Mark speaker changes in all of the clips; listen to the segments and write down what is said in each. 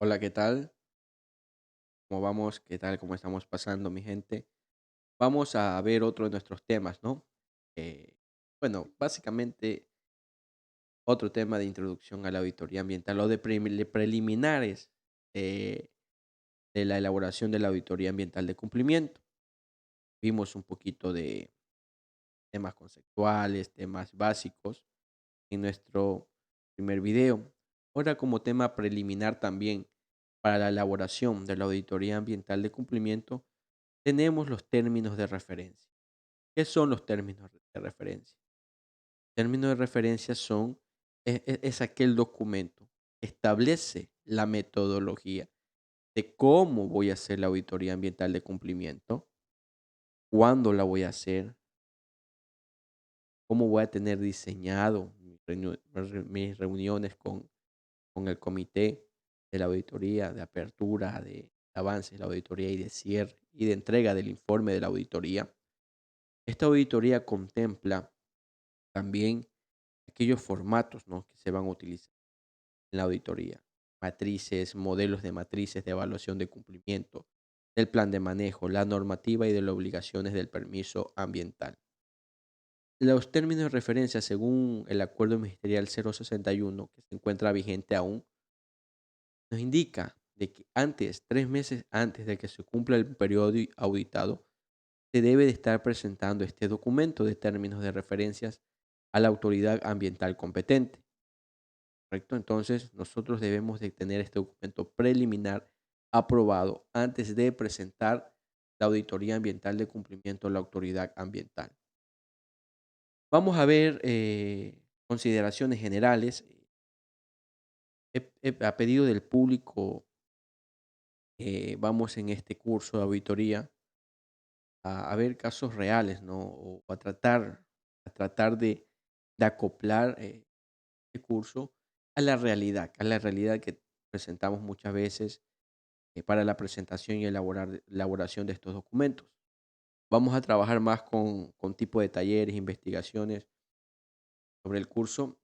Speaker 1: Hola, ¿qué tal? ¿Cómo vamos? ¿Qué tal? ¿Cómo estamos pasando, mi gente? Vamos a ver otro de nuestros temas, ¿no? Bueno, básicamente otro tema de introducción a la auditoría ambiental o de preliminares eh, de la elaboración de la auditoría ambiental de cumplimiento. Vimos un poquito de temas conceptuales, temas básicos en nuestro primer video. Ahora como tema preliminar también para la elaboración de la auditoría ambiental de cumplimiento, tenemos los términos de referencia. ¿Qué son los términos de referencia? Términos de referencia son, es aquel documento que establece la metodología de cómo voy a hacer la auditoría ambiental de cumplimiento, cuándo la voy a hacer, cómo voy a tener diseñado mis reuniones con el comité de la auditoría, de apertura, de avance de la auditoría y de cierre y de entrega del informe de la auditoría. Esta auditoría contempla también aquellos formatos, ¿no?, que se van a utilizar en la auditoría. Matrices, modelos de matrices de evaluación de cumplimiento, del plan de manejo, la normativa y de las obligaciones del permiso ambiental. Los términos de referencia, según el Acuerdo Ministerial 061, que se encuentra vigente aún, nos indica de que antes, 3 meses antes de que se cumpla el periodo auditado, se debe de estar presentando este documento de términos de referencias a la autoridad ambiental competente. ¿Correcto? Entonces, nosotros debemos de tener este documento preliminar aprobado antes de presentar la auditoría ambiental de cumplimiento a la autoridad ambiental. Vamos a ver consideraciones generales. A pedido del público, vamos en este curso de auditoría a ver casos reales, ¿no? O a tratar de acoplar este curso a la realidad que presentamos muchas veces para la presentación y elaboración de estos documentos. Vamos a trabajar más con tipo de talleres, investigaciones sobre el curso,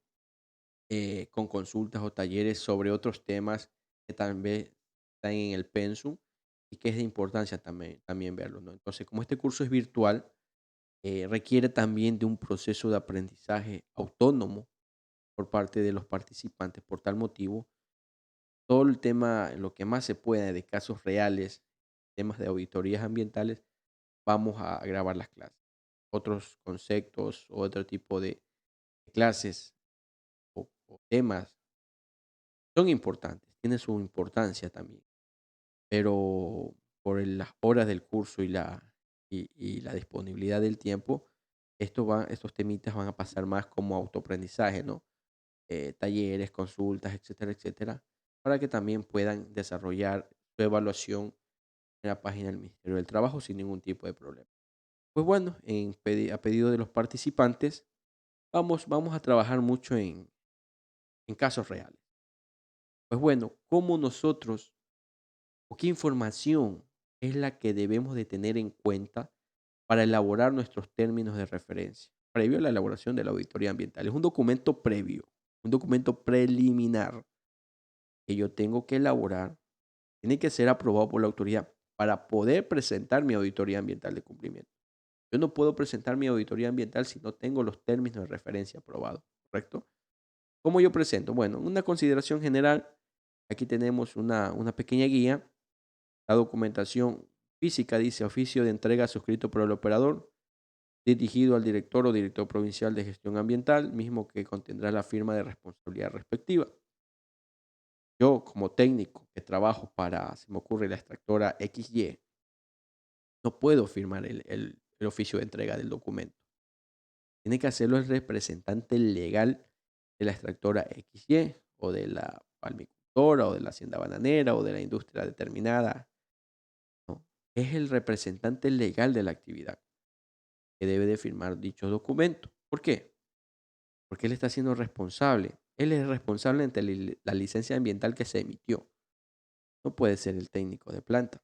Speaker 1: con consultas o talleres sobre otros temas que también están en el pensum y que es de importancia también verlo, ¿no? Entonces, como este curso es virtual, requiere también de un proceso de aprendizaje autónomo por parte de los participantes. Por tal motivo, todo el tema, lo que más se pueda de casos reales, temas de auditorías ambientales, vamos a grabar las clases. Otros conceptos, otro tipo de clases o temas son importantes, tienen su importancia también, pero las horas del curso y la disponibilidad del tiempo, estos temitas van a pasar más como autoaprendizaje, ¿no? Talleres, consultas, etcétera, etcétera, para que también puedan desarrollar su evaluación en la página del Ministerio del Trabajo sin ningún tipo de problema. Pues bueno, a pedido de los participantes, vamos a trabajar mucho en casos reales. Pues bueno, ¿cómo nosotros o qué información es la que debemos de tener en cuenta para elaborar nuestros términos de referencia? Previo a la elaboración de la auditoría ambiental. Es un documento previo, un documento preliminar que yo tengo que elaborar, tiene que ser aprobado por la autoridad para poder presentar mi auditoría ambiental de cumplimiento. Yo no puedo presentar mi auditoría ambiental si no tengo los términos de referencia aprobados, ¿correcto? ¿Cómo yo presento? Bueno, una consideración general, aquí tenemos una pequeña guía. La documentación física dice oficio de entrega suscrito por el operador, dirigido al director o director provincial de gestión ambiental, mismo que contendrá la firma de responsabilidad respectiva. Yo, como técnico que trabajo para, se me ocurre, la extractora XY, no puedo firmar el oficio de entrega del documento. Tiene que hacerlo el representante legal de la extractora XY o de la palmicultora o de la hacienda bananera o de la industria determinada, ¿no? Es el representante legal de la actividad que debe de firmar dicho documento. ¿Por qué? Porque él está siendo responsable. Él es responsable ante la licencia ambiental que se emitió. No puede ser el técnico de planta.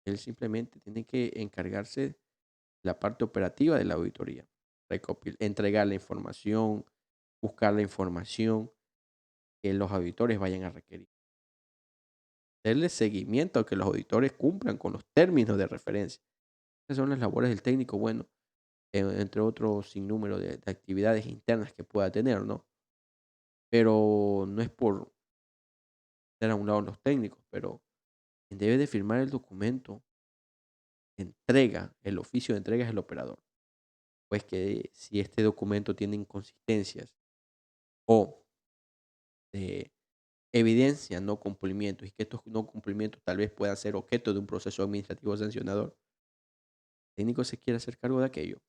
Speaker 1: Él simplemente tiene que encargarse de la parte operativa de la auditoría, entregar la información, buscar la información que los auditores vayan a requerir. hacerle seguimiento a que los auditores cumplan con los términos de referencia. Esas son las labores del técnico, bueno, entre otros sinnúmero de actividades internas que pueda tener, ¿no? Pero no es por hacer a un lado los técnicos, pero quien debe de firmar el documento de entrega, el oficio de entrega es el operador. Pues que si este documento tiene inconsistencias o evidencia no cumplimientos y que estos no cumplimientos tal vez puedan ser objeto de un proceso administrativo sancionador, el técnico se quiere hacer cargo de aquello.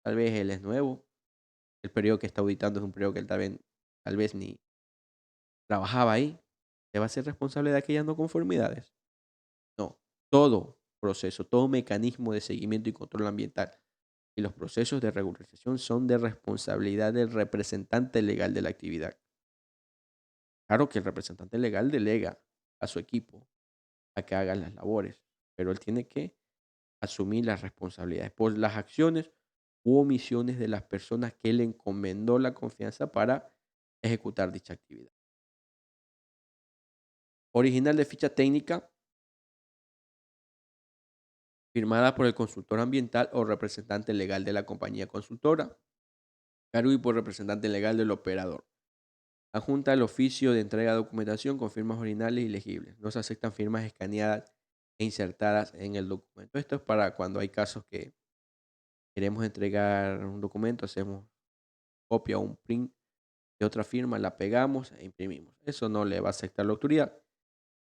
Speaker 1: Tal vez él es nuevo, el periodo que está auditando es un periodo que él tal vez ni trabajaba ahí, ¿se va a ser responsable de aquellas no conformidades? No, todo proceso, todo mecanismo de seguimiento y control ambiental y los procesos de regularización son de responsabilidad del representante legal de la actividad. Claro que el representante legal delega a su equipo a que hagan las labores, pero él tiene que asumir las responsabilidades por las acciones u omisiones de las personas que él encomendó la confianza para ejecutar dicha actividad. Original de ficha técnica firmada por el consultor ambiental o representante legal de la compañía consultora, cargo y por representante legal del operador. Adjunta el oficio de entrega de documentación con firmas originales y legibles. No se aceptan firmas escaneadas e insertadas en el documento. Esto es para cuando hay casos que queremos entregar un documento, hacemos copia o un print de otra firma, la pegamos e imprimimos. Eso no le va a aceptar la autoridad.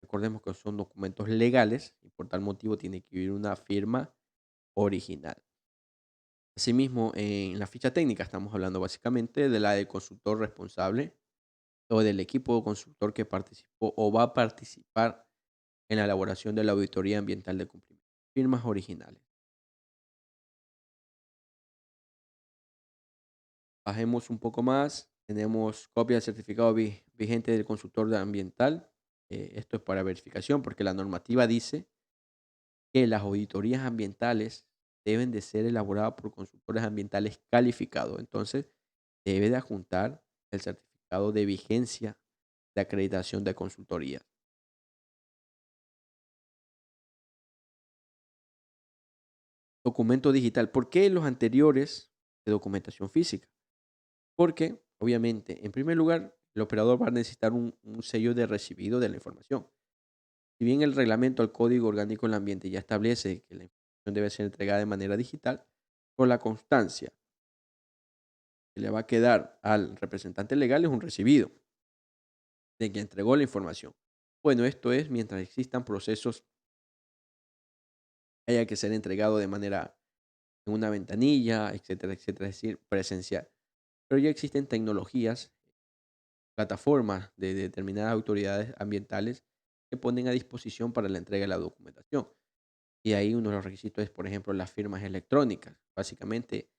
Speaker 1: Recordemos que son documentos legales y por tal motivo tiene que ir una firma original. Asimismo, en la ficha técnica estamos hablando básicamente de la del consultor responsable o del equipo consultor que participó o va a participar en la elaboración de la auditoría ambiental de cumplimiento. Firmas originales. Bajemos un poco más. Tenemos copia del certificado vigente del consultor ambiental. Esto es para verificación porque la normativa dice que las auditorías ambientales deben de ser elaboradas por consultores ambientales calificados. Entonces, debe de adjuntar el certificado de vigencia de acreditación de consultoría. Documento digital. ¿Por qué los anteriores de documentación física? Porque, obviamente, en primer lugar, el operador va a necesitar un sello de recibido de la información. Si bien el reglamento al Código Orgánico del Ambiente ya establece que la información debe ser entregada de manera digital, por la constancia que le va a quedar al representante legal es un recibido de que entregó la información. Bueno, esto es mientras existan procesos que haya que ser entregado de manera en una ventanilla, etcétera, etcétera, es decir, presencial. Pero ya existen tecnologías, plataformas de determinadas autoridades ambientales que ponen a disposición para la entrega de la documentación. Y ahí uno de los requisitos es, por ejemplo, las firmas electrónicas. Básicamente,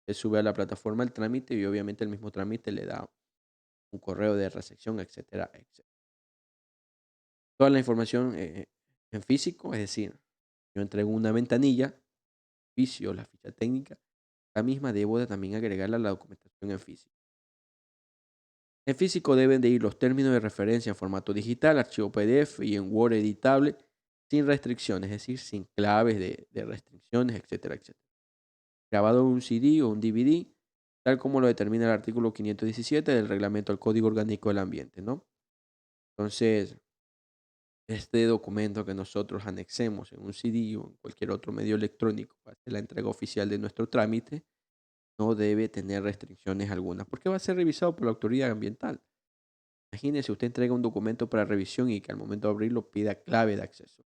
Speaker 1: se sube a la plataforma el trámite y obviamente el mismo trámite le da un correo de recepción, etcétera, etcétera. Toda la información en físico, es decir, yo entrego una ventanilla, oficio, la ficha técnica, la misma debo de también agregarla a la documentación en físico. En físico deben de ir los términos de referencia en formato digital, archivo PDF y en Word editable, sin restricciones, es decir, sin claves de restricciones, etcétera, etcétera. Grabado en un CD o un DVD, tal como lo determina el artículo 517 del Reglamento al Código Orgánico del Ambiente, ¿no? Entonces, este documento que nosotros anexemos en un CD o en cualquier otro medio electrónico para hacer la entrega oficial de nuestro trámite, no debe tener restricciones algunas, porque va a ser revisado por la autoridad ambiental. Imagínese, usted entrega un documento para revisión y que al momento de abrirlo pida clave de acceso.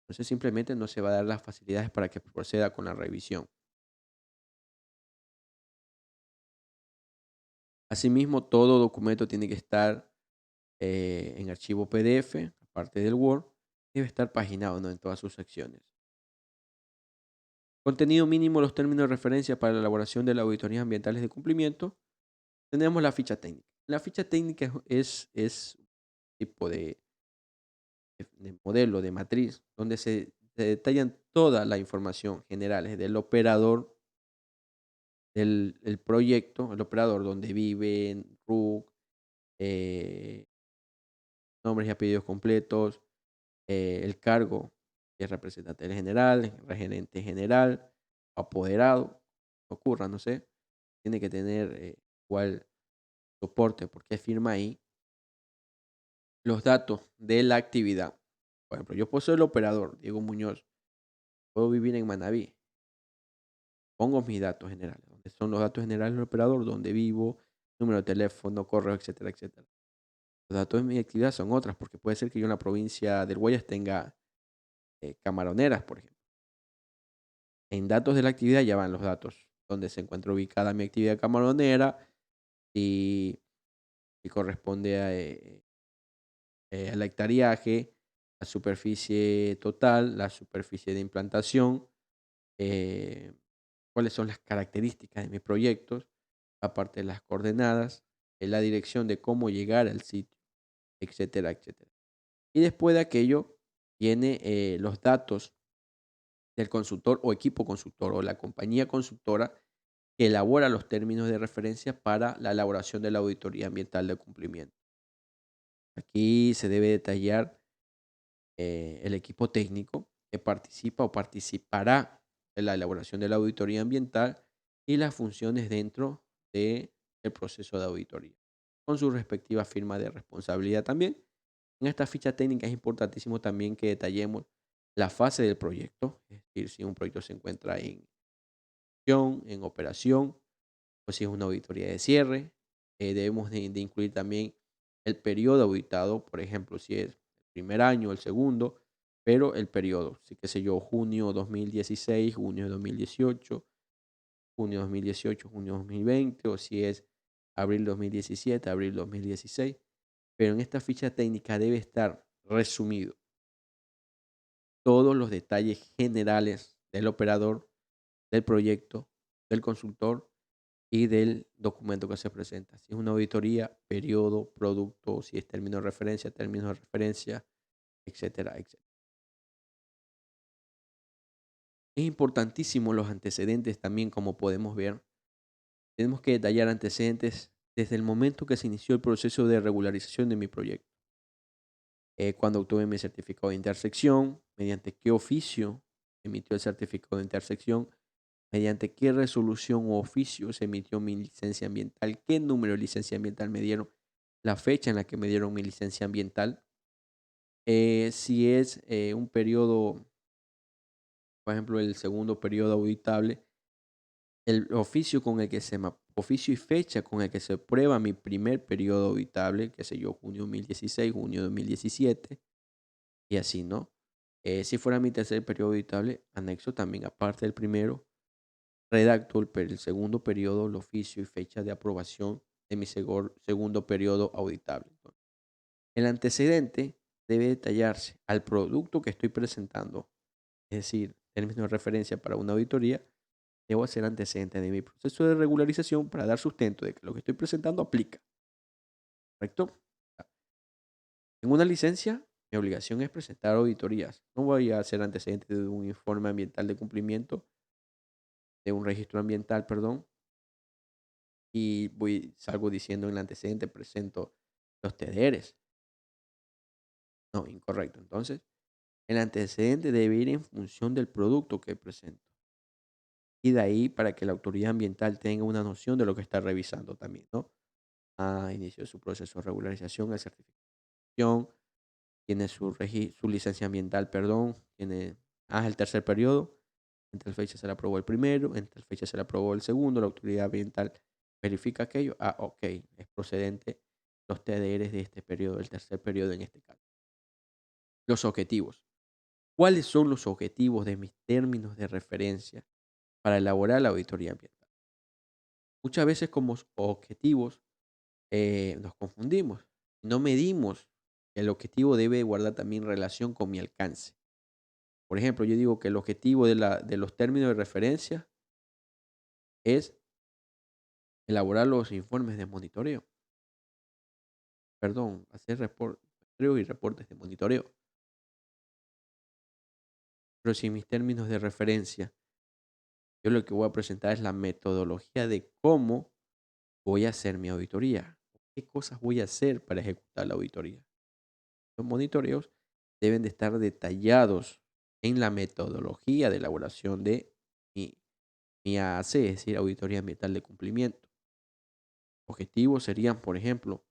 Speaker 1: Entonces simplemente no se va a dar las facilidades para que proceda con la revisión. Asimismo, todo documento tiene que estar en archivo PDF, aparte del Word, debe estar paginado, ¿no?, en todas sus secciones. Contenido mínimo, los términos de referencia para la elaboración de las auditorías ambientales de cumplimiento. Tenemos la ficha técnica. La ficha técnica es un tipo de modelo, de matriz, donde se detallan toda la información general del operador del proyecto, el operador donde viven, RUC, nombres y apellidos completos, el cargo, si es representante del general, gerente general, apoderado, ocurra, no sé, tiene que tener igual soporte porque firma ahí los datos de la actividad. Por ejemplo, yo puedo ser el operador, Diego Muñoz, puedo vivir en Manaví, pongo mis datos generales, donde son los datos generales del operador, donde vivo, número de teléfono, correo, etcétera, etcétera. Los datos de mi actividad son otras, porque puede ser que yo en la provincia del Guayas tenga camaroneras, por ejemplo. En datos de la actividad ya van los datos, donde se encuentra ubicada mi actividad camaronera, y, y corresponde al hectariaje, la superficie total, la superficie de implantación, eh, cuáles son las características de mis proyectos, aparte de las coordenadas, la dirección de cómo llegar al sitio, etcétera, etcétera. Y después de aquello, viene los datos del consultor o equipo consultor o la compañía consultora que elabora los términos de referencia para la elaboración de la auditoría ambiental de cumplimiento. Aquí se debe detallar el equipo técnico que participa o participará en la elaboración de la auditoría ambiental y las funciones dentro del proceso de auditoría, con su respectiva firma de responsabilidad también. En esta ficha técnica es importantísimo también que detallemos la fase del proyecto, es decir, si un proyecto se encuentra en gestión, en operación, o si es una auditoría de cierre. Debemos de incluir también el periodo auditado, por ejemplo, si es el primer año, el segundo, pero el periodo, sí, qué sé yo, junio 2016, junio 2018, junio 2018, junio 2020, o si es abril 2017, abril 2016. Pero en esta ficha técnica debe estar resumido todos los detalles generales del operador, del proyecto, del consultor y del documento que se presenta. Si es una auditoría, periodo, producto, si es término de referencia, etcétera, etcétera. Es importantísimo los antecedentes también, como podemos ver. Tenemos que detallar antecedentes desde el momento que se inició el proceso de regularización de mi proyecto. Cuando obtuve mi certificado de intersección, mediante qué oficio emitió el certificado de intersección, mediante qué resolución o oficio se emitió mi licencia ambiental, qué número de licencia ambiental me dieron, la fecha en la que me dieron mi licencia ambiental, si es un periodo, por ejemplo, el segundo periodo auditable, el oficio con el que oficio y fecha con el que se prueba mi primer periodo auditable, qué sé yo, junio 2016, junio 2017, y así, ¿no? Si fuera mi tercer periodo auditable, anexo también, aparte del primero, redacto el segundo periodo, el oficio y fecha de aprobación de mi segundo periodo auditable. ¿No? El antecedente debe detallarse al producto que estoy presentando, es decir, términos de referencia para una auditoría. Debo hacer antecedente de mi proceso de regularización para dar sustento de que lo que estoy presentando aplica. ¿Correcto? En una licencia, mi obligación es presentar auditorías. No voy a hacer antecedentes de un informe ambiental de cumplimiento, de un registro ambiental, perdón, y salgo diciendo en el antecedente, presento los TDRs. No, incorrecto. Entonces, el antecedente debe ir en función del producto que presento. Y de ahí para que la autoridad ambiental tenga una noción de lo que está revisando también, ¿no? Inició su proceso de regularización, de certificación, tiene su licencia ambiental, perdón, tiene, el tercer periodo, en tal fecha se le aprobó el primero, en tal fecha se le aprobó el segundo, la autoridad ambiental verifica aquello, ok, es procedente los TDRs de este periodo, el tercer periodo en este caso. Los objetivos. ¿Cuáles son los objetivos de mis términos de referencia para elaborar la auditoría ambiental? Muchas veces como objetivos nos confundimos. No medimos que el objetivo debe guardar también relación con mi alcance. Por ejemplo, yo digo que el objetivo de los términos de referencia es elaborar los informes de monitoreo. Perdón, hacer muestreo y reportes de monitoreo. Pero si mis términos de referencia, yo lo que voy a presentar es la metodología de cómo voy a hacer mi auditoría. ¿Qué cosas voy a hacer para ejecutar la auditoría? Los monitoreos deben de estar detallados en la metodología de elaboración de mi, mi AAC, es decir, Auditoría Ambiental de Cumplimiento. Objetivos serían, por ejemplo,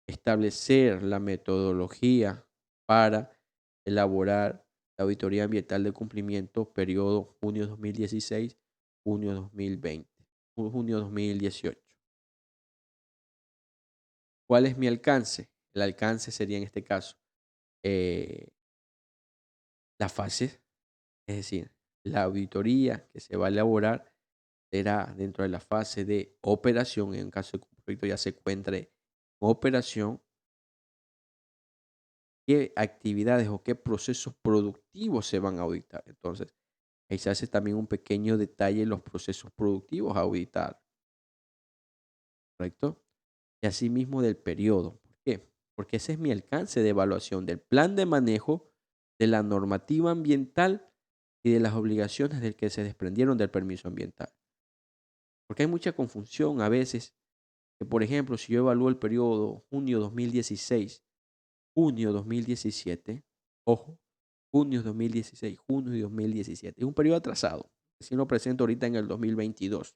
Speaker 1: establecer la metodología para elaborar la auditoría ambiental de cumplimiento periodo junio 2016, junio 2020, junio 2018. ¿Cuál es mi alcance? El alcance sería en este caso eh, la fase, es decir, la auditoría que se va a elaborar será dentro de la fase de operación, en caso de que un proyecto ya se encuentre en operación, qué actividades o qué procesos productivos se van a auditar. Entonces, ahí se hace también un pequeño detalle en los procesos productivos a auditar, ¿correcto? Y asimismo del periodo. ¿Por qué? Porque ese es mi alcance de evaluación del plan de manejo, de la normativa ambiental y de las obligaciones del que se desprendieron del permiso ambiental. Porque hay mucha confusión a veces, que por ejemplo, si yo evalúo el periodo junio 2016, junio 2017, ojo, junio 2016, junio 2017, es un periodo atrasado, si lo presento ahorita en el 2022,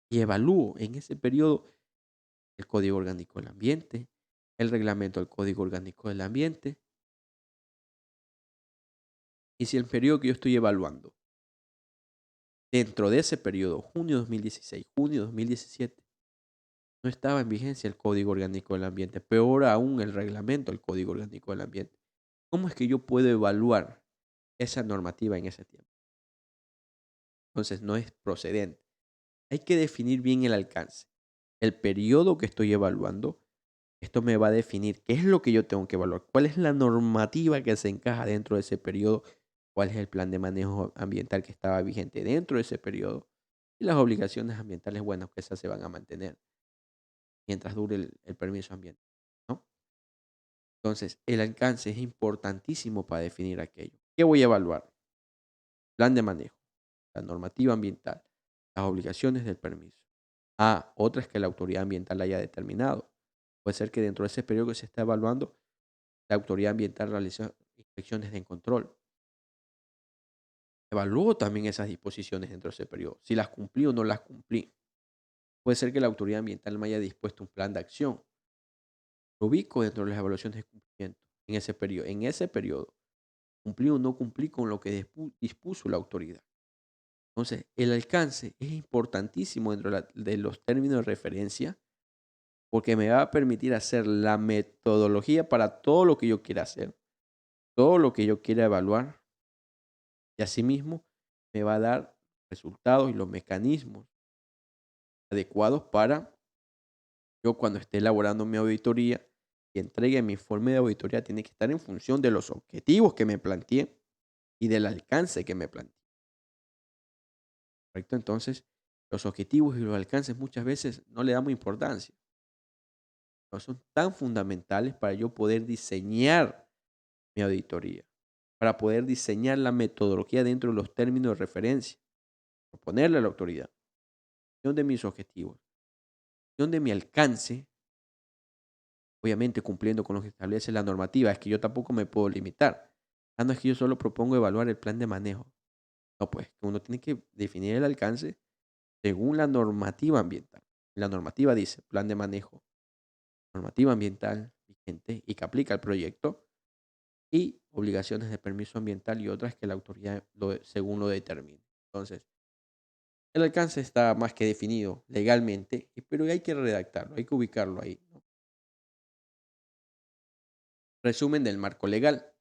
Speaker 1: y evalúo en ese periodo el Código Orgánico del Ambiente, el reglamento del Código Orgánico del Ambiente, y si el periodo que yo estoy evaluando, dentro de ese periodo, junio 2016, junio 2017, no estaba en vigencia el Código Orgánico del Ambiente, peor aún el reglamento del Código Orgánico del Ambiente. ¿Cómo es que yo puedo evaluar esa normativa en ese tiempo? Entonces no es procedente. Hay que definir bien el alcance, el periodo que estoy evaluando. Esto me va a definir qué es lo que yo tengo que evaluar, cuál es la normativa que se encaja dentro de ese periodo, cuál es el plan de manejo ambiental que estaba vigente dentro de ese periodo y las obligaciones ambientales, bueno, que esas se van a mantener mientras dure el permiso ambiental, ¿no? Entonces, el alcance es importantísimo para definir aquello. ¿Qué voy a evaluar? Plan de manejo, la normativa ambiental, las obligaciones del permiso. Otra es que la autoridad ambiental haya determinado. Puede ser que dentro de ese periodo que se está evaluando, la autoridad ambiental realiza inspecciones de control. Evalúo también esas disposiciones dentro de ese periodo, si las cumplí o no las cumplí. Puede ser que la autoridad ambiental me haya dispuesto un plan de acción. Lo ubico dentro de las evaluaciones de cumplimiento en ese periodo. En ese periodo, cumplí o no cumplí con lo que dispuso la autoridad. Entonces, el alcance es importantísimo dentro de los términos de referencia porque me va a permitir hacer la metodología para todo lo que yo quiera hacer, todo lo que yo quiera evaluar, y asimismo me va a dar resultados y los mecanismos adecuados para yo cuando esté elaborando mi auditoría y entregue mi informe de auditoría tiene que estar en función de los objetivos que me planteé y del alcance que me planteé. ¿Correcto? Entonces, los objetivos y los alcances muchas veces no le damos importancia, no son tan fundamentales para yo poder diseñar mi auditoría, para poder diseñar la metodología dentro de los términos de referencia, proponerle a la autoridad, de mis objetivos, de mi alcance, obviamente cumpliendo con lo que establece la normativa, es que yo tampoco me puedo limitar. No es que yo solo propongo evaluar el plan de manejo. No, pues uno tiene que definir el alcance según la normativa ambiental. La normativa dice plan de manejo, normativa ambiental vigente y que aplica al proyecto y obligaciones de permiso ambiental y otras que la autoridad según lo determine. Entonces, el alcance está más que definido legalmente, pero hay que redactarlo, hay que ubicarlo ahí, ¿no? Resumen del marco legal.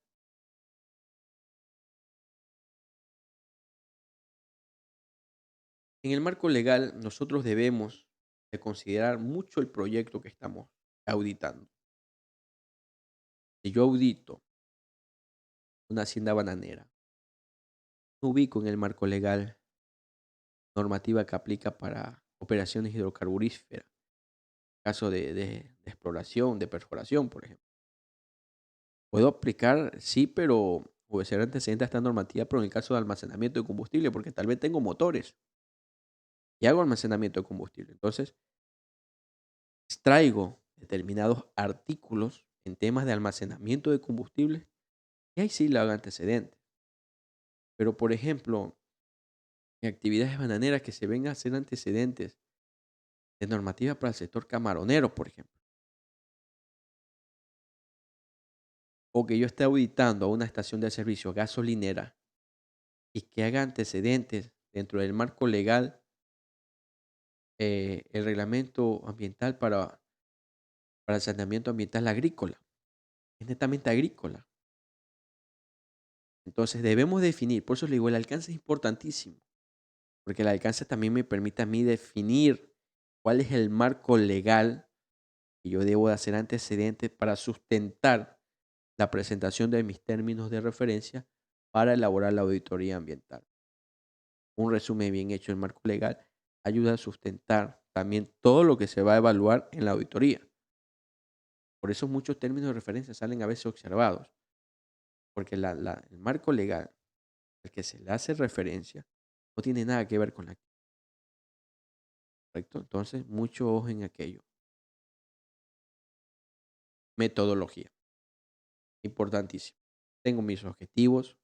Speaker 1: En el marco legal, nosotros debemos de considerar mucho el proyecto que estamos auditando. Si yo audito una hacienda bananera, ubico en el marco legal normativa que aplica para operaciones hidrocarburíferas, caso de exploración, de perforación, por ejemplo. Puedo aplicar, sí, pero obedecer antecedentes a esta normativa, pero en el caso de almacenamiento de combustible, porque tal vez tengo motores y hago almacenamiento de combustible. Entonces, extraigo determinados artículos en temas de almacenamiento de combustibles, y ahí sí le hago antecedentes. Pero, por ejemplo, en actividades bananeras que se ven a hacer antecedentes de normativa para el sector camaronero, por ejemplo, o que yo esté auditando a una estación de servicio gasolinera y que haga antecedentes dentro del marco legal, el reglamento ambiental para el saneamiento ambiental agrícola, es netamente agrícola. Entonces debemos definir, por eso le digo, el alcance es importantísimo, porque el alcance también me permite a mí definir cuál es el marco legal que yo debo de hacer antecedentes para sustentar la presentación de mis términos de referencia para elaborar la auditoría ambiental. Un resumen bien hecho del marco legal ayuda a sustentar también todo lo que se va a evaluar en la auditoría. Por eso muchos términos de referencia salen a veces observados, porque el marco legal al que se le hace referencia no tiene nada que ver con la actividad, ¿correcto? Entonces, mucho ojo en aquello. Metodología, importantísimo. Tengo mis objetivos,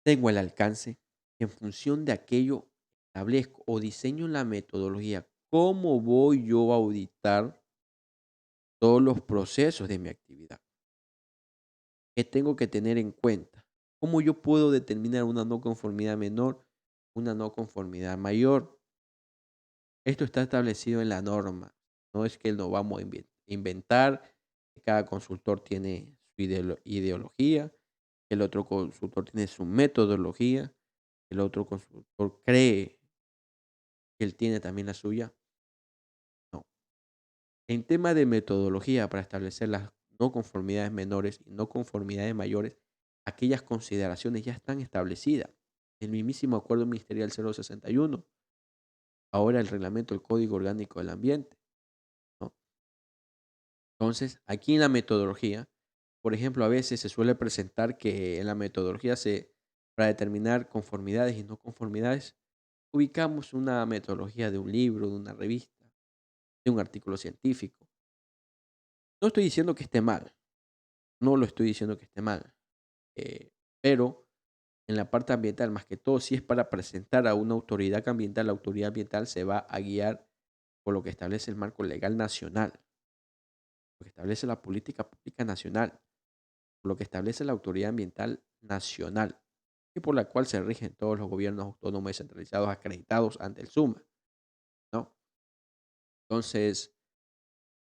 Speaker 1: tengo el alcance, y en función de aquello establezco o diseño la metodología. ¿Cómo voy yo a auditar todos los procesos de mi actividad? ¿Qué tengo que tener en cuenta? ¿Cómo yo puedo determinar una no conformidad menor, una no conformidad mayor? Esto está establecido en la norma. No es que lo vamos a inventar, que cada consultor tiene su ideología, que el otro consultor tiene su metodología, el otro consultor cree que él tiene también la suya. No. En tema de metodología para establecer las no conformidades menores y no conformidades mayores, aquellas consideraciones ya están establecidas. El mismísimo Acuerdo Ministerial 061, ahora el reglamento del Código Orgánico del Ambiente, ¿no? Entonces, aquí en la metodología, por ejemplo, a veces se suele presentar que en la metodología para determinar conformidades y no conformidades, ubicamos una metodología de un libro, de una revista, de un artículo científico. No estoy diciendo que esté mal, no lo estoy diciendo que esté mal, pero en la parte ambiental, más que todo, si es para presentar a una autoridad ambiental, la autoridad ambiental se va a guiar por lo que establece el marco legal nacional, lo que establece la política pública nacional, por lo que establece la autoridad ambiental nacional y por la cual se rigen todos los gobiernos autónomos descentralizados acreditados ante el SUMA, ¿no? Entonces,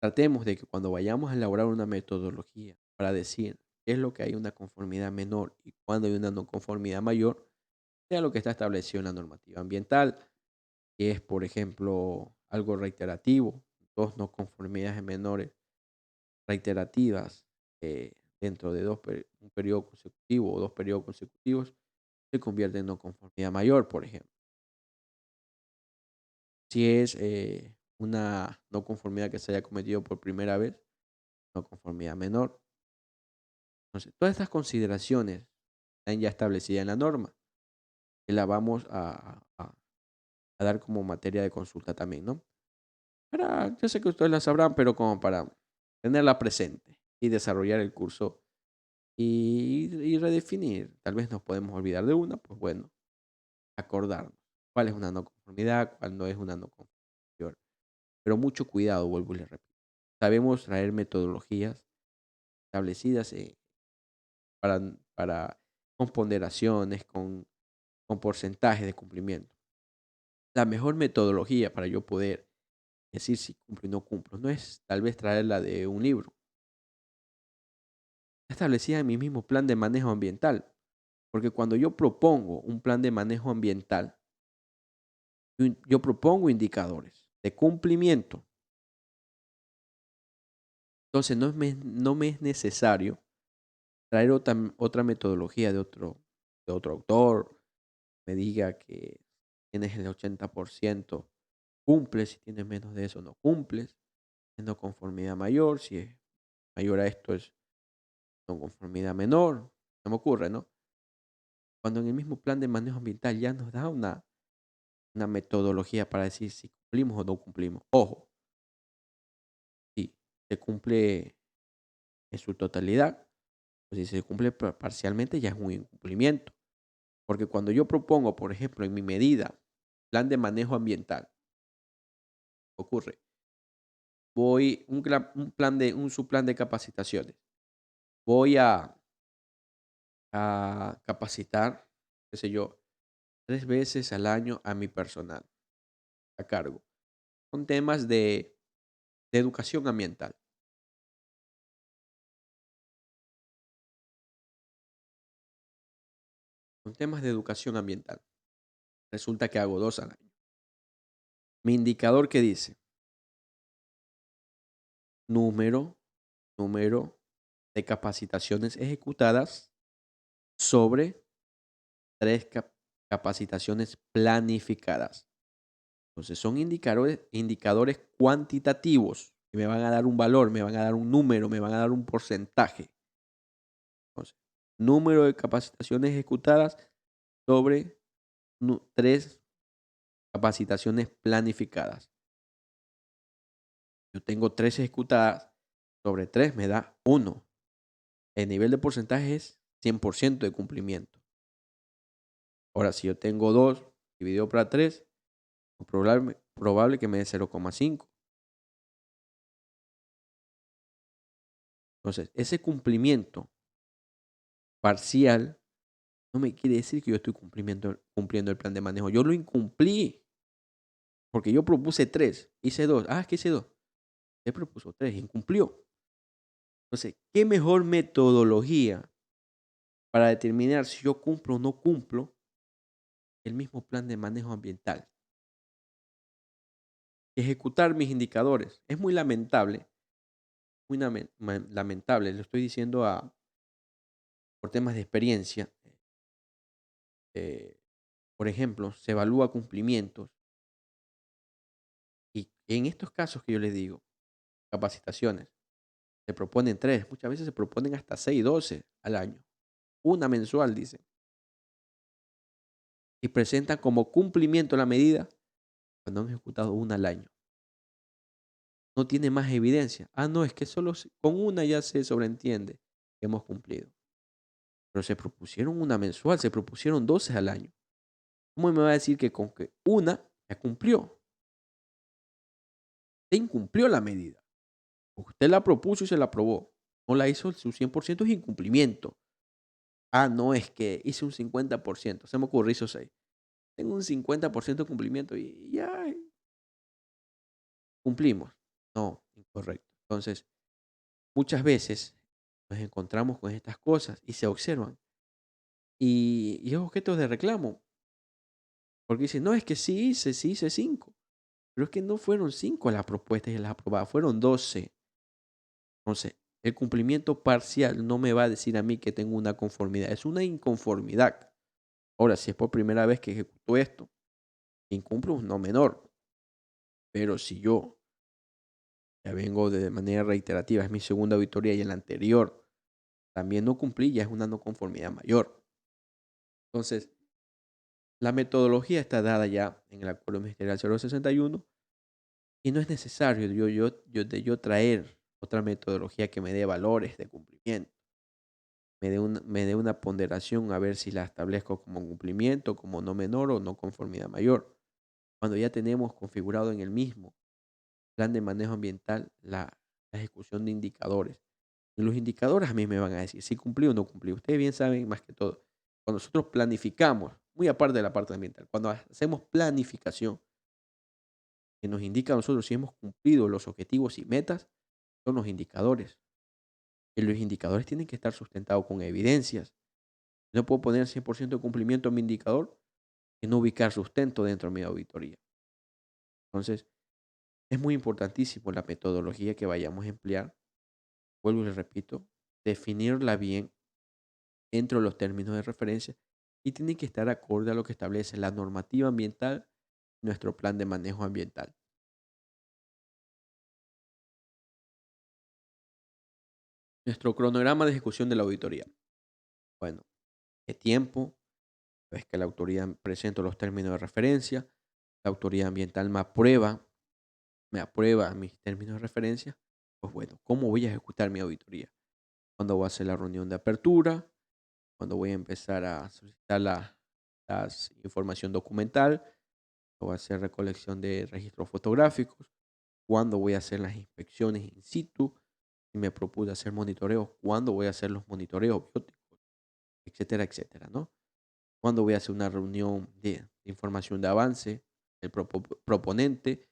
Speaker 1: tratemos de que cuando vayamos a elaborar una metodología para decir qué es lo que hay una conformidad menor y cuándo hay una no conformidad mayor, sea lo que está establecido en la normativa ambiental, que es, por ejemplo, algo reiterativo, dos no conformidades menores reiterativas dentro de un periodo consecutivo o dos periodos consecutivos, se convierte en no conformidad mayor, por ejemplo. Si es una no conformidad que se haya cometido por primera vez, no conformidad menor. Entonces, todas estas consideraciones están ya establecidas en la norma, que la vamos a dar como materia de consulta también, ¿no? Yo sé que ustedes la sabrán, pero como para tenerla presente y desarrollar el curso y redefinir. Tal vez nos podemos olvidar de una, pues bueno, acordarnos cuál es una no conformidad, cuál no es una no conformidad. Pero mucho cuidado, vuelvo y le repito. Sabemos traer metodologías establecidas con ponderaciones, con porcentajes de cumplimiento. La mejor metodología para yo poder decir si cumplo y no cumplo no es tal vez traerla de un libro. Está establecida en mi mismo plan de manejo ambiental. Porque cuando yo propongo un plan de manejo ambiental, yo propongo indicadores de cumplimiento. Entonces no me es necesario traer otra metodología de otro autor, me diga que tienes el 80%, cumples, si tienes menos de eso no cumples, es no conformidad mayor, si es mayor a esto es no conformidad menor, se me ocurre, ¿no? Cuando en el mismo plan de manejo ambiental ya nos da una metodología para decir si cumplimos o no cumplimos. Ojo, se cumple en su totalidad, pues si se cumple parcialmente ya es un incumplimiento. Porque cuando yo propongo, por ejemplo, en mi medida, plan de manejo ambiental, ocurre, un subplan de capacitaciones. Voy a capacitar, qué sé yo, 3 veces al año a mi personal a cargo, con temas de educación ambiental, con temas de educación ambiental. Resulta que hago 2 al año. Mi indicador que dice número, número de capacitaciones ejecutadas sobre 3 capacitaciones planificadas. Entonces son indicadores cuantitativos que me van a dar un valor, me van a dar un número, me van a dar un porcentaje. Entonces, número de capacitaciones ejecutadas sobre 3 capacitaciones planificadas. Yo tengo 3 ejecutadas, sobre 3 me da 1. El nivel de porcentaje es 100% de cumplimiento. Ahora, si yo tengo 2 dividido para 3, es probable que me dé 0,5. Entonces, ese cumplimiento parcial no me quiere decir que yo estoy cumpliendo el plan de manejo. Yo lo incumplí porque yo propuse 3, hice 2. Ah, es que hice 2. Él propuso 3, incumplió. Entonces, ¿qué mejor metodología para determinar si yo cumplo o no cumplo el mismo plan de manejo ambiental? Ejecutar mis indicadores. Es muy lamentable, lamentable, lo estoy diciendo por temas de experiencia. eh, por ejemplo, se evalúa cumplimientos y en estos casos que yo les digo, capacitaciones, se proponen 3, muchas veces se proponen hasta 6, 12 al año, una mensual, dicen, y presentan como cumplimiento la medida cuando han ejecutado una al año. No tiene más evidencia. Ah, no, es que solo con una ya se sobreentiende que hemos cumplido. Pero se propusieron una mensual, se propusieron 12 al año. ¿Cómo me va a decir que con que una ya cumplió? Usted incumplió la medida. Usted la propuso y se la aprobó. No la hizo su 100% es incumplimiento. Ah, no, es que hice un 50%. Se me ocurrió, hizo 6. Tengo un 50% de cumplimiento y ya cumplimos. No, incorrecto. Entonces, muchas veces nos encontramos con estas cosas y se observan. Y es objeto de reclamo. Porque dicen, no, es que sí hice 5. Pero es que no fueron 5 las propuestas y las aprobadas, fueron 12. Entonces, el cumplimiento parcial no me va a decir a mí que tengo una conformidad, es una inconformidad. Ahora, si es por primera vez que ejecuto esto, incumplo, no menor. Pero si yo ya vengo de manera reiterativa, es mi segunda auditoría y en la anterior también no cumplí, ya es una no conformidad mayor. Entonces, la metodología está dada ya en el Acuerdo Ministerial 061 y no es necesario yo traer otra metodología que me dé valores de cumplimiento, me dé una ponderación a ver si la establezco como cumplimiento, como no menor o no conformidad mayor. Cuando ya tenemos configurado en el mismo plan de manejo ambiental la ejecución de indicadores. Y los indicadores a mí me van a decir si cumplí o no cumplí. Ustedes bien saben más que todo. Cuando nosotros planificamos, muy aparte de la parte ambiental, cuando hacemos planificación, que nos indica a nosotros si hemos cumplido los objetivos y metas, son los indicadores. Y los indicadores tienen que estar sustentados con evidencias. No puedo poner 100% de cumplimiento en mi indicador y no ubicar sustento dentro de mi auditoría. Entonces, es muy importantísimo la metodología que vayamos a emplear. Vuelvo y le repito, definirla bien dentro de los términos de referencia y tiene que estar acorde a lo que establece la normativa ambiental, nuestro plan de manejo ambiental. Nuestro cronograma de ejecución de la auditoría. Bueno, ¿qué tiempo? Es que la autoridad presenta los términos de referencia, la autoridad ambiental me aprueba mis términos de referencia Pues bueno, ¿cómo voy a ejecutar mi auditoría? ¿Cuándo voy a hacer la reunión de apertura? ¿Cuándo voy a empezar a solicitar las información documental? ¿Voy a hacer recolección de registros fotográficos? ¿Cuándo voy a hacer las inspecciones in situ? Si me propuse hacer monitoreos, ¿cuándo voy a hacer los monitoreos bióticos? Etcétera, etcétera, ¿no? ¿Cuándo voy a hacer una reunión de información de avance del proponente?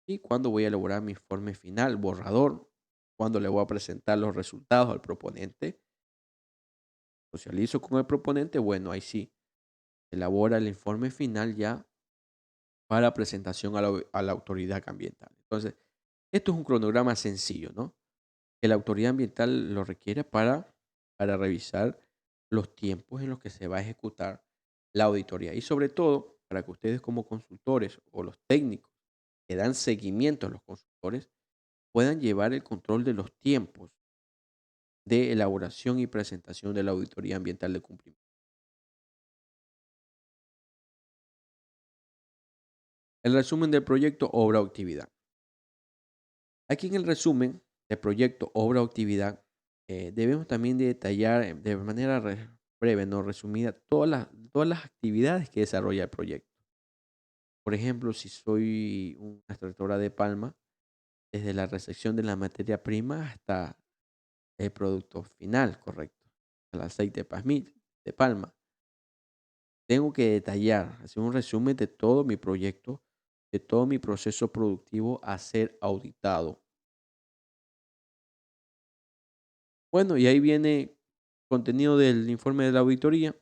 Speaker 1: ¿Y cuándo voy a elaborar mi informe final, borrador? ¿Cuándo le voy a presentar los resultados al proponente? Socializo con el proponente, bueno, ahí sí, elabora el informe final ya para presentación a la autoridad ambiental. Entonces, esto es un cronograma sencillo, ¿no? Que la autoridad ambiental lo requiere para revisar los tiempos en los que se va a ejecutar la auditoría y sobre todo para que ustedes como consultores o los técnicos que dan seguimiento a los consultores puedan llevar el control de los tiempos de elaboración y presentación de la auditoría ambiental de cumplimiento. El resumen del proyecto obra o actividad. Aquí en el resumen de proyecto, obra o actividad, debemos también de detallar de manera breve, no resumida, todas las actividades que desarrolla el proyecto. Por ejemplo, si soy una extractora de palma, desde la recepción de la materia prima hasta el producto final, correcto, el aceite de de palma. Tengo que detallar, hacer un resumen de todo mi proyecto, de todo mi proceso productivo a ser auditado. Bueno, y ahí viene contenido del informe de la auditoría.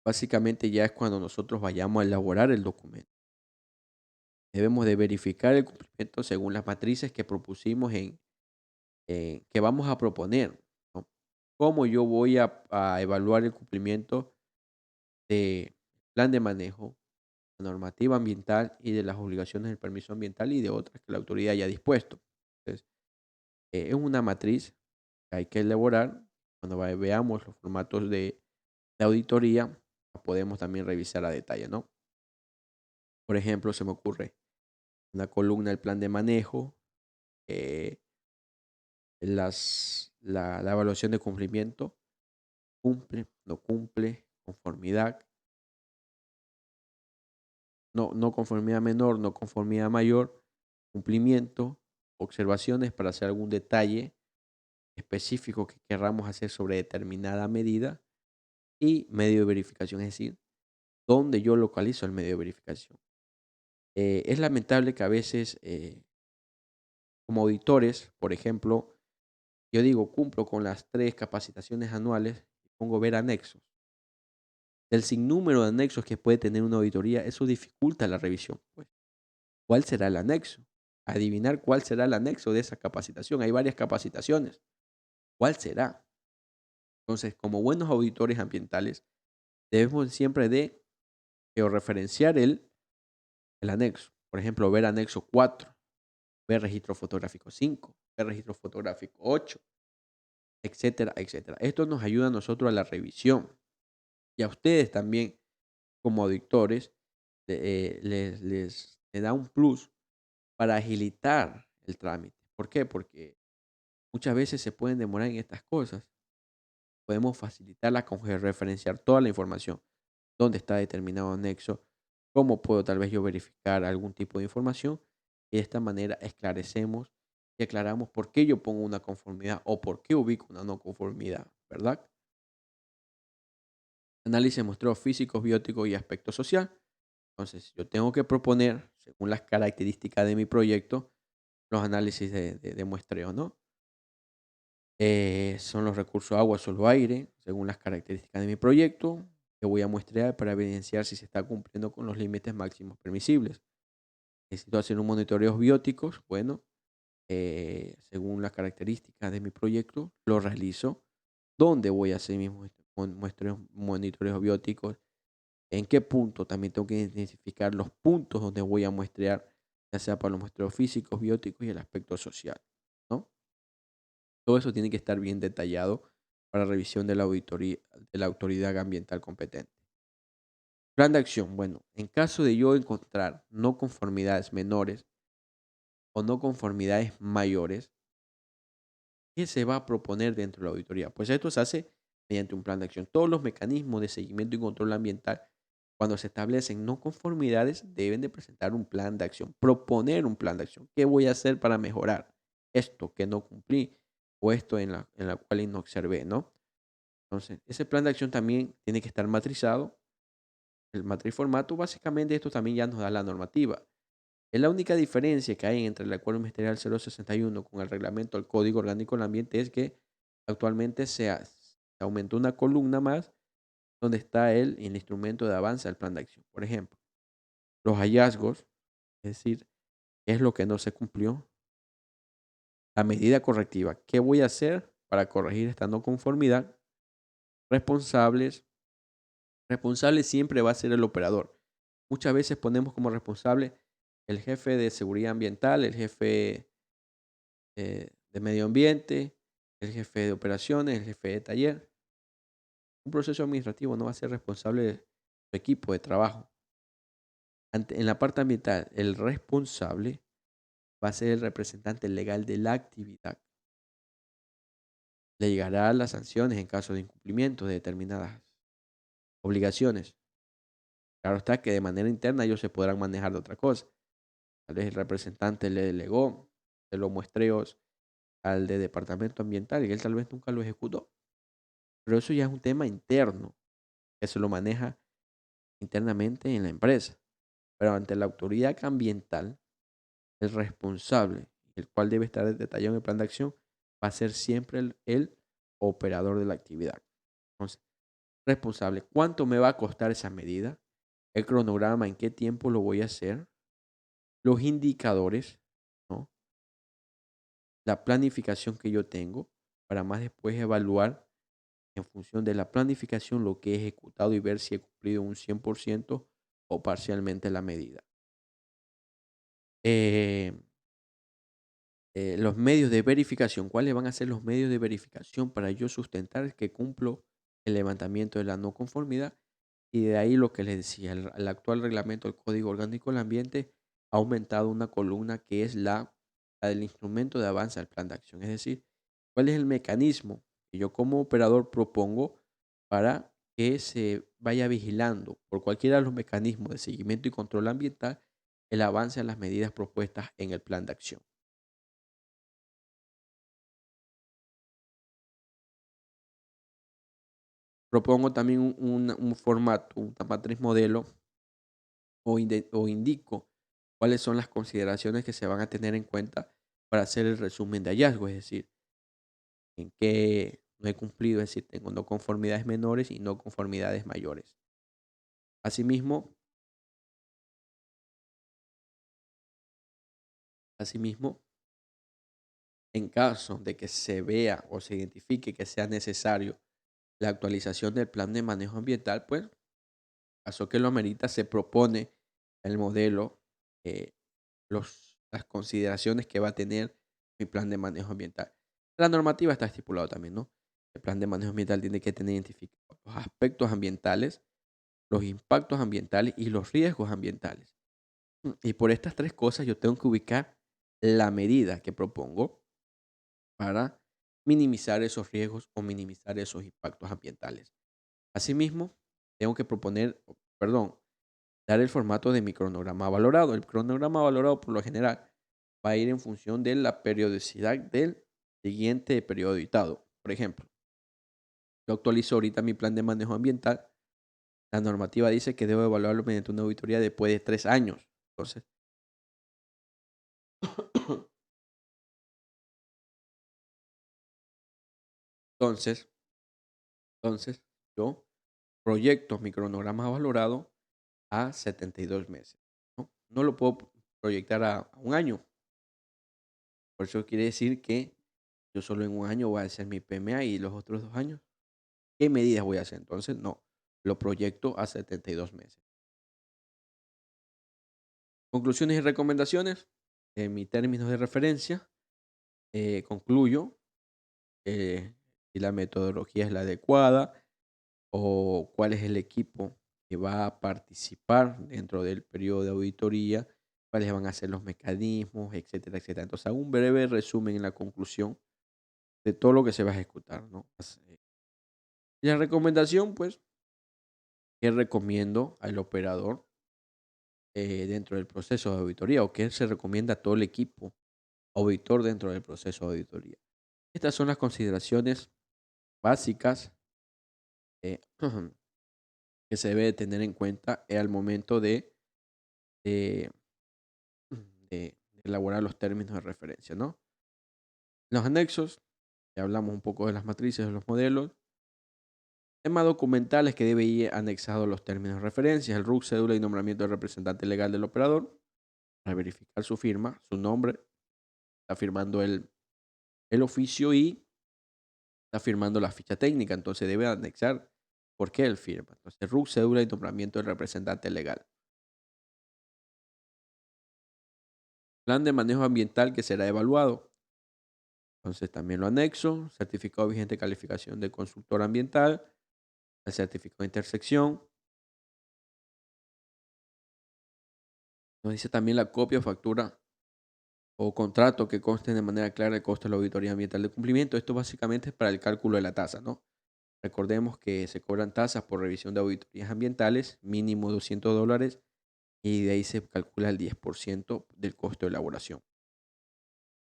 Speaker 1: Básicamente ya es cuando nosotros vayamos a elaborar el documento. Debemos de verificar el cumplimiento según las matrices que propusimos que vamos a proponer, ¿no? ¿Cómo yo voy a evaluar el cumplimiento del plan de manejo, la normativa ambiental y de las obligaciones del permiso ambiental y de otras que la autoridad haya dispuesto? Entonces, es una matriz que hay que elaborar. Cuando veamos los formatos de auditoría, la podemos también revisar a detalle, ¿no? Por ejemplo, se me ocurre una columna del plan de manejo, eh, la evaluación de cumplimiento, cumple, no cumple, conformidad, no conformidad menor, no conformidad mayor, cumplimiento, observaciones para hacer algún detalle específico que querramos hacer sobre determinada medida y medio de verificación, es decir, dónde yo localizo el medio de verificación. Es lamentable que a veces, como auditores, por ejemplo, yo digo, cumplo con las 3 capacitaciones anuales y pongo ver anexos. El sinnúmero de anexos que puede tener una auditoría, eso dificulta la revisión, pues. ¿Cuál será el anexo? Adivinar cuál será el anexo de esa capacitación. Hay varias capacitaciones. ¿Cuál será? Entonces, como buenos auditores ambientales, debemos siempre de georreferenciar el anexo. Por ejemplo, ver anexo 4, ver registro fotográfico 5, ver registro fotográfico 8, etcétera, etcétera. Esto nos ayuda a nosotros a la revisión y a ustedes también como auditores les da un plus para agilitar el trámite. ¿Por qué? Porque muchas veces se pueden demorar en estas cosas. Podemos facilitarla con referenciar toda la información. ¿Dónde está determinado anexo? ¿Cómo puedo tal vez yo verificar algún tipo de información? Y de esta manera esclarecemos y aclaramos por qué yo pongo una conformidad o por qué ubico una no conformidad, ¿verdad? Análisis de muestreos físicos, bióticos y aspecto social. Entonces, yo tengo que proponer, según las características de mi proyecto, los análisis de muestreo, ¿no? Son los recursos agua, suelo, aire, según las características de mi proyecto, que voy a muestrear para evidenciar si se está cumpliendo con los límites máximos permisibles. Necesito hacer un monitoreo bióticos, bueno, según las características de mi proyecto, lo realizo. ¿Dónde voy a hacer mis muestreos, monitoreos bióticos? ¿En qué punto? También tengo que identificar los puntos donde voy a muestrear, ya sea para los muestreos físicos, bióticos y el aspecto social, ¿no? Todo eso tiene que estar bien detallado para revisión de la auditoría de la autoridad ambiental competente. Plan de acción. Bueno, en caso de yo encontrar no conformidades menores, o no conformidades mayores, ¿qué se va a proponer dentro de la auditoría? Pues esto se hace mediante un plan de acción. Todos los mecanismos de seguimiento y control ambiental, cuando se establecen no conformidades, deben de presentar un plan de acción, proponer un plan de acción. ¿Qué voy a hacer para mejorar esto que no cumplí o esto en la cual no observé, ¿no? Entonces, ese plan de acción también tiene que estar matrizado. El matriformato, básicamente, esto también ya nos da la normativa. Es la única diferencia que hay entre el Acuerdo Ministerial 061 con el reglamento del Código Orgánico del Ambiente es que actualmente se aumentó una columna más donde está el instrumento de avance al plan de acción. Por ejemplo, los hallazgos, es decir, qué es lo que no se cumplió, la medida correctiva, qué voy a hacer para corregir esta no conformidad, responsables, responsable siempre va a ser el operador. Muchas veces ponemos como responsable el jefe de seguridad ambiental, el jefe de medio ambiente, el jefe de operaciones, el jefe de taller. Un proceso administrativo no va a ser responsable de su equipo de trabajo. En la parte ambiental, el responsable va a ser el representante legal de la actividad. Le llegará las sanciones en caso de incumplimiento de determinadas obligaciones. Claro está que de manera interna ellos se podrán manejar de otra cosa. Tal vez el representante le delegó de los muestreos al de departamento ambiental y él tal vez nunca lo ejecutó. Pero eso ya es un tema interno que se lo maneja internamente en la empresa. Pero ante la autoridad ambiental, el responsable, el cual debe estar detallado en el plan de acción, va a ser siempre el operador de la actividad. Entonces, responsable, ¿cuánto me va a costar esa medida? El cronograma, ¿en qué tiempo lo voy a hacer? Los indicadores, ¿no? La planificación que yo tengo para más después evaluar en función de la planificación lo que he ejecutado y ver si he cumplido un 100% o parcialmente la medida. Eh, los medios de verificación, ¿cuáles van a ser los medios de verificación para yo sustentar que cumplo el levantamiento de la no conformidad? Y de ahí lo que les decía, el actual reglamento del Código Orgánico del Ambiente ha aumentado una columna que es la del instrumento de avance al plan de acción. Es decir, ¿cuál es el mecanismo que yo como operador propongo para que se vaya vigilando por cualquiera de los mecanismos de seguimiento y control ambiental el avance a las medidas propuestas en el plan de acción? Propongo también un formato, una matriz modelo o indico cuáles son las consideraciones que se van a tener en cuenta para hacer el resumen de hallazgo, es decir, en qué no he cumplido, es decir, tengo no conformidades menores y no conformidades mayores. Asimismo, asimismo, en caso de que se vea o se identifique que sea necesario la actualización del plan de manejo ambiental, pues, caso que lo amerita, se propone el modelo, eh, las consideraciones que va a tener mi plan de manejo ambiental. La normativa está estipulado también, ¿no? El plan de manejo ambiental tiene que tener identificados los aspectos ambientales, los impactos ambientales y los riesgos ambientales. Y por estas tres cosas yo tengo que ubicar la medida que propongo para minimizar esos riesgos o minimizar esos impactos ambientales. Asimismo, tengo que proponer, perdón, dar el formato de mi cronograma valorado. El cronograma valorado por lo general va a ir en función de la periodicidad del siguiente periodo auditado. Por ejemplo, yo actualizo ahorita mi plan de manejo ambiental. La normativa dice que debo evaluarlo mediante una auditoría después de 3 años. Entonces, entonces, entonces, yo proyecto mi cronograma valorado a 72 meses. No, no lo puedo proyectar a un año. Por eso quiere decir que yo solo en un año voy a hacer mi PMA y los otros 2 años, ¿qué medidas voy a hacer? Entonces, no, lo proyecto a 72 meses. Conclusiones y recomendaciones. En mis términos de referencia, concluyo si la metodología es la adecuada o cuál es el equipo que va a participar dentro del periodo de auditoría cuáles van a ser los mecanismos, etcétera, etcétera. Entonces, hago un breve resumen en la conclusión de todo lo que se va a ejecutar, ¿no? Y la recomendación, pues, que recomiendo al operador dentro del proceso de auditoría o que se recomienda a todo el equipo auditor dentro del proceso de auditoría. Estas son las consideraciones básicas eh, que se debe de tener en cuenta al momento de, de elaborar los términos de referencia, ¿no? Los anexos, ya hablamos un poco de las matrices, de los modelos. Temas documentales que debe ir anexado a los términos de referencia, el RUC, cédula y nombramiento del representante legal del operador, para verificar su firma, su nombre, está firmando el oficio y está firmando la ficha técnica, entonces debe anexar por qué él firma. Entonces, RUC, cédula y nombramiento del representante legal. Plan de manejo ambiental que será evaluado. Entonces, también lo anexo, certificado vigente de calificación de consultor ambiental, el certificado de intersección. Nos dice también la copia o factura o contrato que conste de manera clara el costo de la auditoría ambiental de cumplimiento. Esto básicamente es para el cálculo de la tasa, ¿no? Recordemos que se cobran tasas por revisión de auditorías ambientales, mínimo $200, y de ahí se calcula el 10% del costo de elaboración.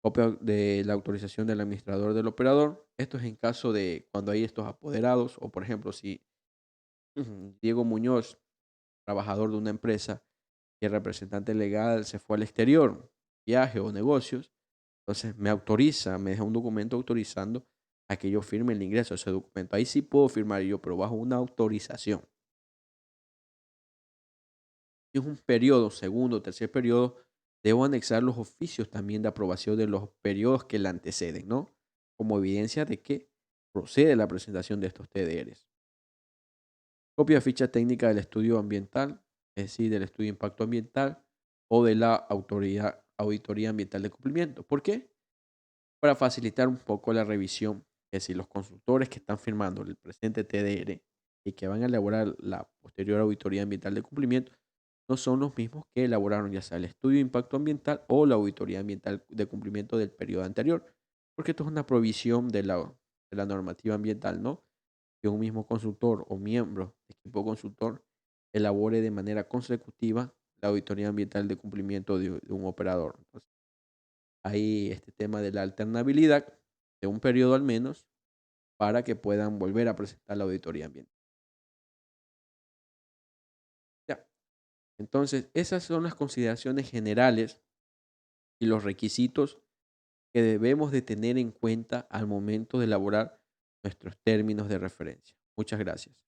Speaker 1: Copia de la autorización del administrador del operador. Esto es en caso de cuando hay estos apoderados o, por ejemplo, si Diego Muñoz, trabajador de una empresa, y el representante legal se fue al exterior, viaje o negocios, entonces me autoriza, me deja un documento autorizando a que yo firme el ingreso de ese documento. Ahí sí puedo firmar yo, pero bajo una autorización. Si es un periodo, segundo, tercer periodo, debo anexar los oficios también de aprobación de los periodos que le anteceden, ¿no? Como evidencia de que procede la presentación de estos TDRs. Copia de ficha técnica del estudio ambiental, es decir, del estudio de impacto ambiental o de la auditoría ambiental de cumplimiento. ¿Por qué? Para facilitar un poco la revisión, es decir, los consultores que están firmando el presente TDR y que van a elaborar la posterior auditoría ambiental de cumplimiento no son los mismos que elaboraron ya sea el estudio de impacto ambiental o la auditoría ambiental de cumplimiento del periodo anterior, porque esto es una provisión de la normativa ambiental, ¿no? Que un mismo consultor o miembro de equipo consultor elabore de manera consecutiva la auditoría ambiental de cumplimiento de un operador. Entonces, hay este tema de la alternabilidad de un periodo al menos para que puedan volver a presentar la auditoría ambiental. Ya. Entonces, esas son las consideraciones generales y los requisitos que debemos de tener en cuenta al momento de elaborar nuestros términos de referencia. Muchas gracias.